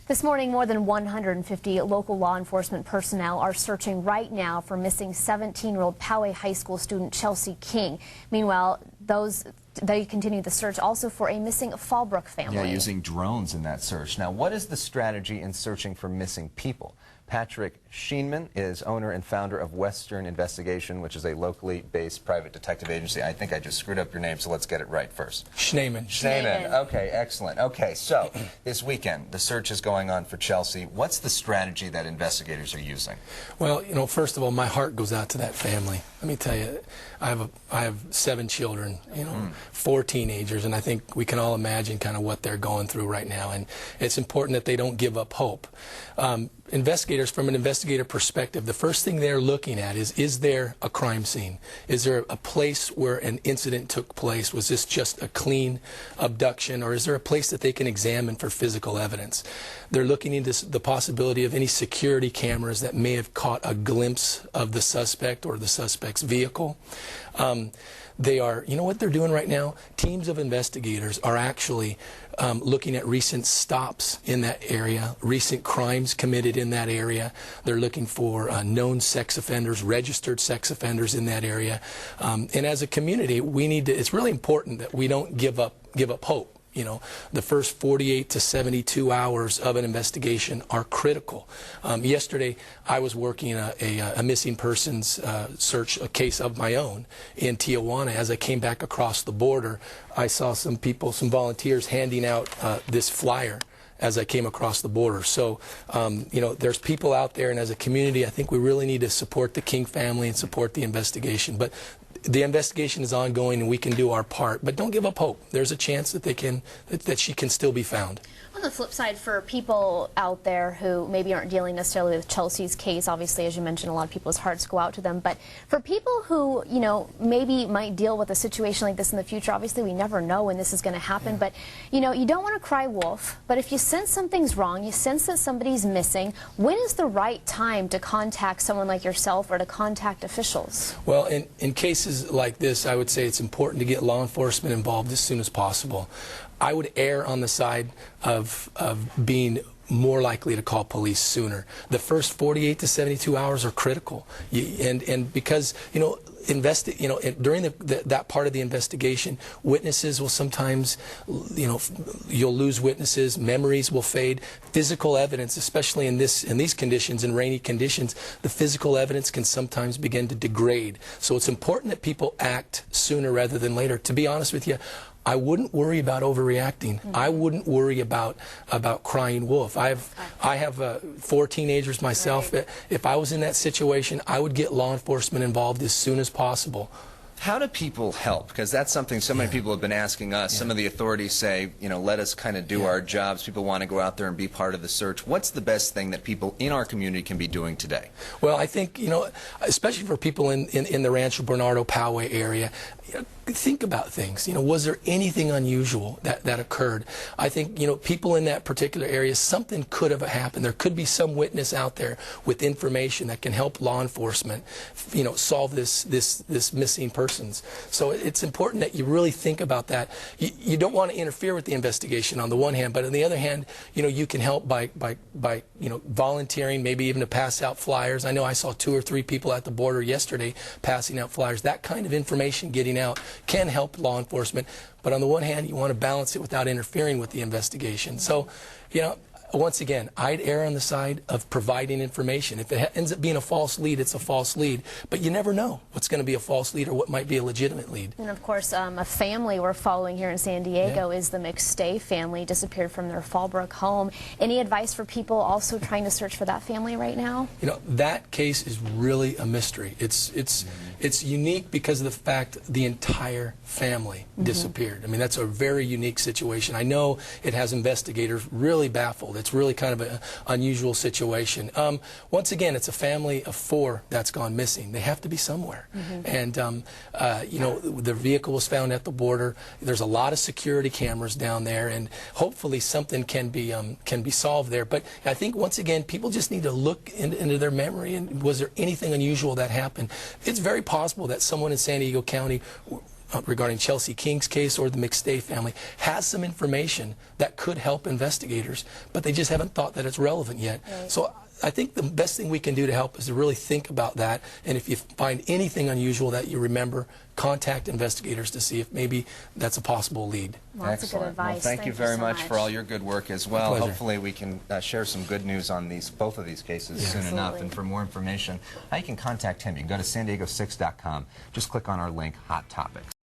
This morning, more than 150 local law enforcement personnel are searching right now for missing 17-year-old Poway High School student Chelsea King. Meanwhile, they continue the search also for a missing Fallbrook family. Yeah, using drones in that search. Now, what is the strategy in searching for missing people? Patrick Schneemann is owner and founder of Western Investigation, which is a locally based private detective agency. I think I just screwed up your name, so let's get it right first. Schneemann. Schneemann. Okay, excellent. Okay, so this weekend, the search is going on for Chelsea. What's the strategy that investigators are using? Well, you know, first of all, my heart goes out to that family. Let me tell you, I have 7 children, you know, 4 teenagers, and I think we can all imagine kind of what they're going through right now. And it's important that they don't give up hope. Investigators, from an investigator perspective, the first thing they're looking at is there a crime scene? Is there a place where an incident took place? Was this just a clean abduction, or is there a place that they can examine for physical evidence? They're looking into the possibility of any security cameras that may have caught a glimpse of the suspect or the suspect's vehicle. They are, you know what they're doing right now? Teams of investigators are actually looking at recent stops in that area, recent crimes committed in that area. They're looking for known sex offenders, registered sex offenders in that area. And as a community, we need to, it's really important that we don't give up hope. You know, the first 48 to 72 hours of an investigation are critical. Yesterday, I was working a missing persons search, a case of my own in Tijuana. As I came back across the border, I saw some people, some volunteers handing out this flyer as I came across the border. So, you know, there's people out there, and as a community, I think we really need to support the King family and support the investigation. But the investigation is ongoing, and we can do our part. But don't give up hope. There's a chance that that she can still be found. On the flip side, for people out there who maybe aren't dealing necessarily with Chelsea's case, obviously, as you mentioned, a lot of people's hearts go out to them. But for people who, you know, maybe might deal with a situation like this in the future, obviously we never know when this is going to happen. But, you know, you don't want to cry wolf. But if you sense something's wrong, you sense that somebody's missing, when is the right time to contact someone like yourself or to contact officials? Well, in cases like this, I would say it's important to get law enforcement involved as soon as possible. I would err on the side of being more likely to call police sooner. The first 48 to 72 hours are critical, and because, you know, during that part of the investigation, witnesses will sometimes, you know, you'll lose witnesses, memories will fade, physical evidence, especially in these conditions, in rainy conditions, the physical evidence can sometimes begin to degrade. So it's important that people act sooner rather than later. To be honest with you, I wouldn't worry about overreacting. I wouldn't worry about crying wolf. I have 4 teenagers myself. Right. If I was in that situation, I would get law enforcement involved as soon as possible. How do people help? Because that's something so many people have been asking us. Some of the authorities say, you know, let us kind of do our jobs. People want to go out there and be part of the search. What's the best thing that people in our community can be doing today? Well, I think, you know, especially for people in the Rancho Bernardo, Poway area, you know, think about things. You know, was there anything unusual that occurred? I think, you know, people in that particular area, something could have happened. There could be some witness out there with information that can help law enforcement, you know, solve this missing persons. So it's important that you really think about that. You don't want to interfere with the investigation on the one hand, but on the other hand, you know, you can help by you know, volunteering, maybe even to pass out flyers. I know I saw 2 or 3 people at the border yesterday passing out flyers. That kind of information getting out can help law enforcement, but on the one hand, you want to balance it without interfering with the investigation. So, you know, once again, I'd err on the side of providing information. If it ends up being a false lead, it's a false lead. But you never know what's going to be a false lead or what might be a legitimate lead. And of course, a family we're following here in San Diego is the McStay family, disappeared from their Fallbrook home. Any advice for people also trying to search for that family right now? You know, that case is really a mystery. It's unique because of the fact the entire family disappeared. I mean, that's a very unique situation. I know it has investigators really baffled. It's really kind of an unusual situation. Once again, it's a family of 4 that's gone missing. They have to be somewhere. And, you know, the vehicle was found at the border. There's a lot of security cameras down there, and hopefully something can be solved there. But I think, once again, people just need to look into their memory, and was there anything unusual that happened? It's very possible that someone in San Diego County regarding Chelsea King's case or the McStay family has some information that could help investigators, but they just haven't thought that it's relevant yet. Right. So I think the best thing we can do to help is to really think about that, and if you find anything unusual that you remember, contact investigators to see if maybe that's a possible lead. Lots of good Excellent. advice. Well, thank you very so much for all your good work as well. pleasure. Hopefully we can share some good news on both of these cases soon enough. Absolutely. And for more information, you can contact him. You can go to san diego6.com. Just click on our link, Hot Topics.